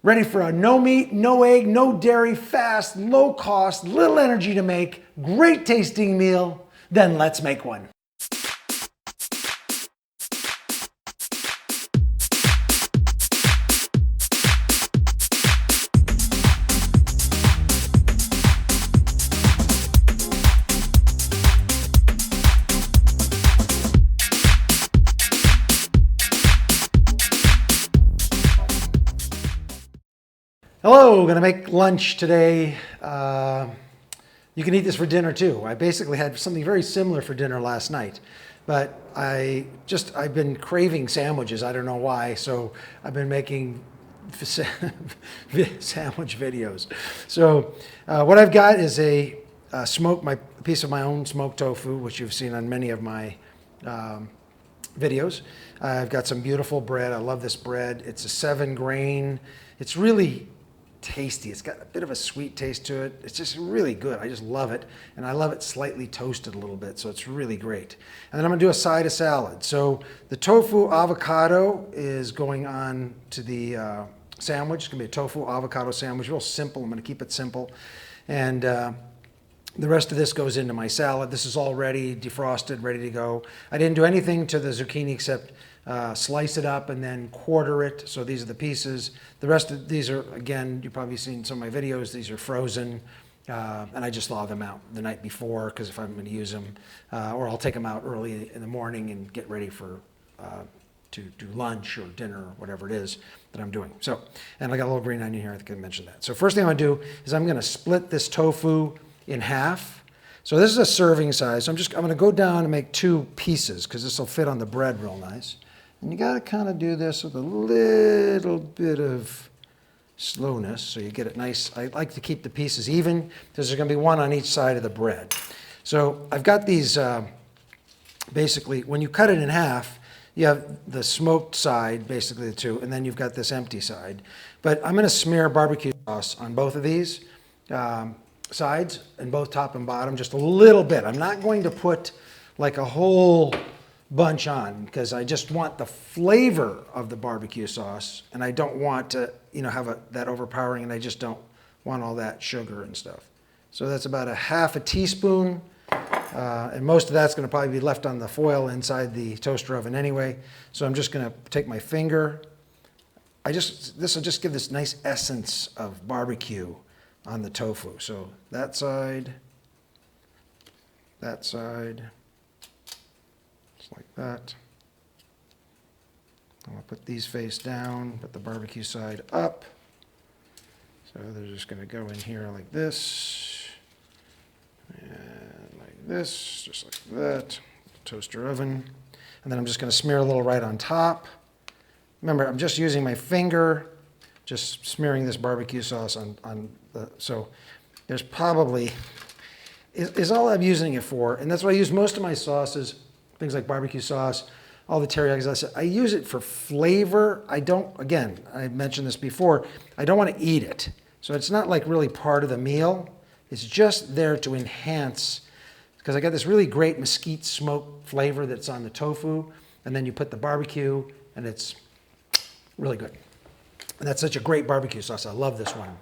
Ready for a no meat, no egg, no dairy, fast, low cost, little energy to make, great tasting meal? Then let's make one. Hello, gonna make lunch today. You can eat this for dinner too. I basically had something very similar for dinner last night, but I've been craving sandwiches. I don't know why, so I've been making sandwich videos. So what I've got is a piece of my own smoked tofu, which you've seen on many of my videos. I've got some beautiful bread. I love this bread. It's a 7-grain. It's really tasty. It's got a bit of a sweet taste to it. It's just really good. I just love it. And I love it slightly toasted a little bit, so it's really great. And then I'm gonna do a side of salad. So the tofu avocado is going on to the sandwich. It's gonna be a tofu avocado sandwich, real simple. I'm gonna keep it simple. And the rest of this goes into my salad. This is all ready, defrosted, ready to go. I didn't do anything to the zucchini except slice it up and then quarter it. So these are the pieces. The rest of these are, again, you've probably seen some of my videos. These are frozen, and I just thaw them out the night before because if I'm going to use them, or I'll take them out early in the morning and get ready for to do lunch or dinner or whatever it is that I'm doing. So, and I got a little green onion here. I think I mentioned that. So first thing I'm going to do is I'm going to split this tofu in half. So this is a serving size. So I'm going to go down and make 2 pieces because this will fit on the bread real nice. And you got to kind of do this with a little bit of slowness so you get it nice. I like to keep the pieces even because there's going to be one on each side of the bread. So I've got these, basically, when you cut it in half, you have the smoked side, basically the 2, and then you've got this empty side. But I'm going to smear barbecue sauce on both of these sides, and both top and bottom, just a little bit. I'm not going to put like a whole bunch on because I just want the flavor of the barbecue sauce, and I don't want to, have that overpowering, and I just don't want all that sugar and stuff. So that's about a half a teaspoon, and most of that's going to probably be left on the foil inside the toaster oven anyway. So I'm just going to take my finger. This will just give this nice essence of barbecue on the tofu. So that side, just like that. I'm going to put these face down, put the barbecue side up. So they're just going to go in here like this, and like this, just like that. Toaster oven. And then I'm just going to smear a little right on top. Remember, I'm just using my finger, just smearing this barbecue sauce on the, so there's probably, is all I'm using it for. And that's what I use most of my sauces, things like barbecue sauce, all the teriyaki sauce. I use it for flavor. I don't, again, I mentioned this before, I don't want to eat it. So it's not like really part of the meal. It's just there to enhance, because I got this really great mesquite smoke flavor that's on the tofu, and then you put the barbecue, and it's really good. And that's such a great barbecue sauce. I love this one.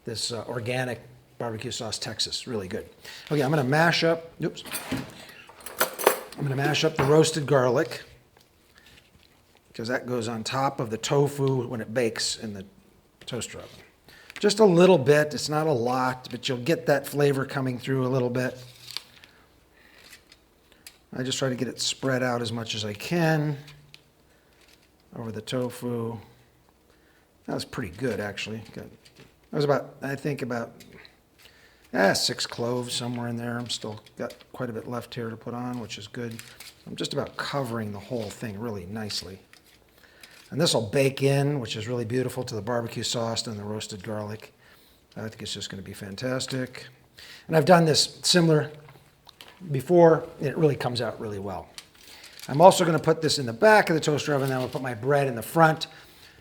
This organic barbecue sauce, Texas, really good. Okay, I'm gonna mash up, I'm gonna mash up the roasted garlic because that goes on top of the tofu when it bakes in the toaster oven. Just a little bit, it's not a lot, but you'll get that flavor coming through a little bit. I just try to get it spread out as much as I can over the tofu. That was pretty good, actually. That was about, I think about 6 cloves somewhere in there. I'm still got quite a bit left here to put on, which is good. I'm just about covering the whole thing really nicely. And this will bake in, which is really beautiful, to the barbecue sauce and the roasted garlic. I think it's just going to be fantastic. And I've done this similar before, and it really comes out really well. I'm also going to put this in the back of the toaster oven, then I'll put my bread in the front.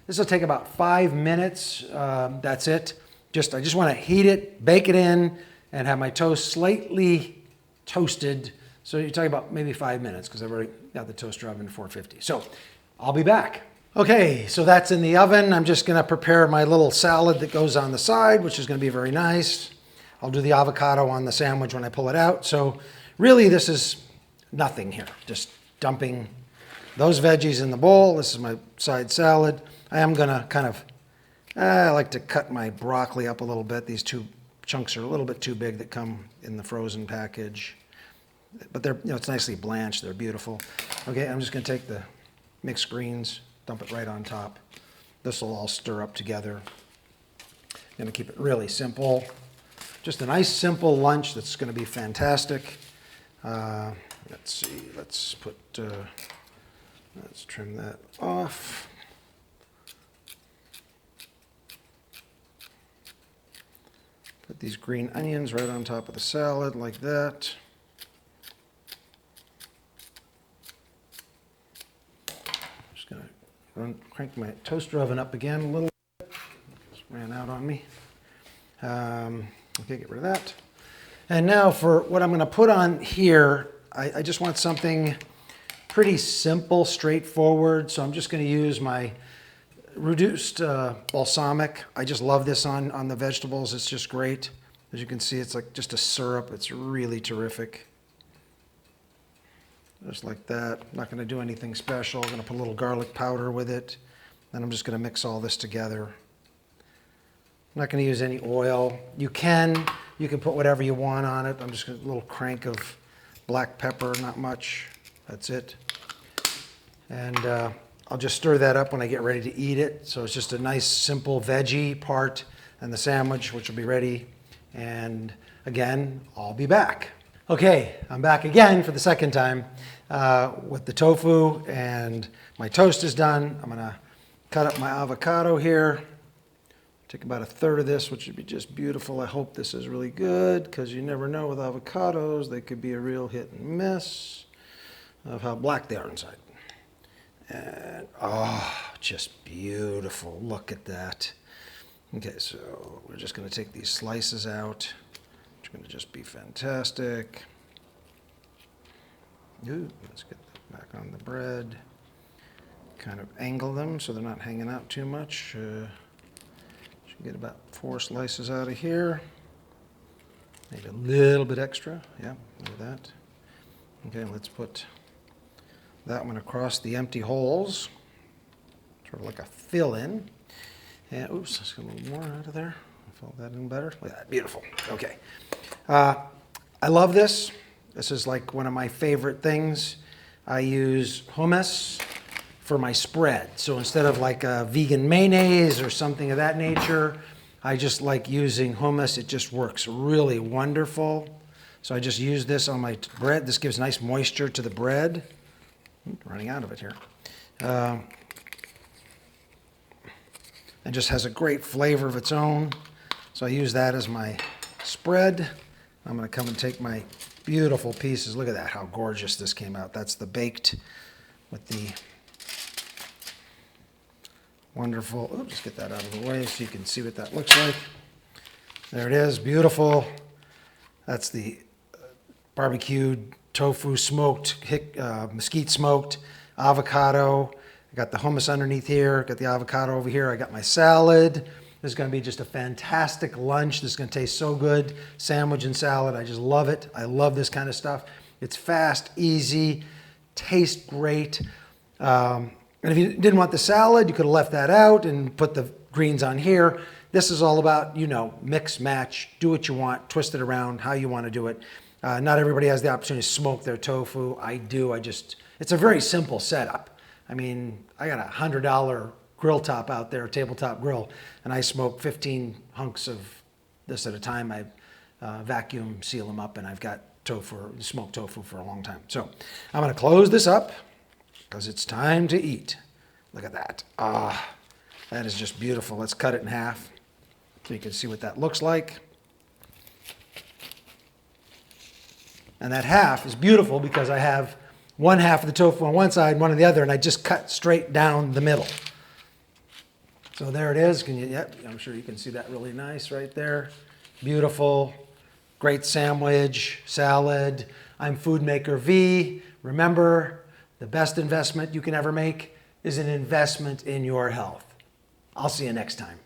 This will take about 5 minutes. That's it. I just want to heat it, bake it in, and have my toast slightly toasted. So you're talking about maybe 5 minutes because I've already got the toaster oven at 450. So I'll be back. Okay, so that's in the oven. I'm just gonna prepare my little salad that goes on the side, which is gonna be very nice. I'll do the avocado on the sandwich when I pull it out. So really this is nothing here, just dumping those veggies in the bowl. This is my side salad. I am gonna kind of, I like to cut my broccoli up a little bit. These two chunks are a little bit too big that come in the frozen package. But they're, it's nicely blanched, they're beautiful. Okay, I'm just gonna take the mixed greens, dump it right on top. This will all stir up together. I'm gonna keep it really simple. Just a nice simple lunch that's gonna be fantastic. Let's see, let's trim that off. Put these green onions right on top of the salad like that. Just gonna crank my toaster oven up again a little bit. Just ran out on me. Okay, get rid of that. And now for what I'm gonna put on here, I just want something pretty simple, straightforward. So I'm just gonna use my reduced balsamic. I just love this on the vegetables. It's just great. As you can see, it's like just a syrup. It's really terrific. Just like that. I'm not gonna do anything special. I'm gonna put a little garlic powder with it. Then I'm just gonna mix all this together. I'm not gonna use any oil. You can put whatever you want on it. I'm just gonna a little crank of black pepper, not much. That's it. And I'll just stir that up when I get ready to eat it. So it's just a nice simple veggie part and the sandwich, which will be ready. And again, I'll be back. Okay, I'm back again for the second time with the tofu, and my toast is done. I'm gonna cut up my avocado here. Take about a third of this, which would be just beautiful. I hope this is really good, because you never know with avocados. They could be a real hit and miss of how black they are inside. And oh, just beautiful. Look at that. Okay, so we're just gonna take these slices out. It's gonna just be fantastic. Ooh, let's get that back on the bread. Kind of angle them so they're not hanging out too much. Should get about 4 slices out of here. Maybe a little bit extra. Yeah, look at that. Okay, let's put that one across the empty holes, sort of like a fill-in. And oops, let's get a little more out of there. Fill that in better. Look at that, beautiful. Okay, I love this. This is like one of my favorite things. I use hummus for my spread. So instead of like a vegan mayonnaise or something of that nature, I just like using hummus. It just works really wonderful. So I just use this on my bread. This gives nice moisture to the bread. Running out of it here. And just has a great flavor of its own. So I use that as my spread. I'm gonna come and take my beautiful pieces. Look at that, how gorgeous this came out. That's the baked with the wonderful, oops, just get that out of the way so you can see what that looks like. There it is, beautiful. That's the barbecued tofu smoked, mesquite smoked, avocado. I got the hummus underneath here, got the avocado over here. I got my salad. This is gonna be just a fantastic lunch. This is gonna taste so good. Sandwich and salad, I just love it. I love this kind of stuff. It's fast, easy, tastes great. And if you didn't want the salad, you could have left that out and put the greens on here. This is all about, mix, match, do what you want, twist it around, how you want to do it. Not everybody has the opportunity to smoke their tofu. I do. It's a very simple setup. I mean, I got a $100 grill top out there, tabletop grill, and I smoke 15 hunks of this at a time. I vacuum seal them up, and I've got smoked tofu for a long time. So I'm going to close this up because it's time to eat. Look at that. Ah, that is just beautiful. Let's cut it in half so you can see what that looks like. And that half is beautiful because I have one half of the tofu on one side, one on the other, and I just cut straight down the middle. So there it is. Yep, I'm sure you can see that really nice right there. Beautiful, great sandwich, salad. I'm FOODMAKER V. Remember, the best investment you can ever make is an investment in your health. I'll see you next time.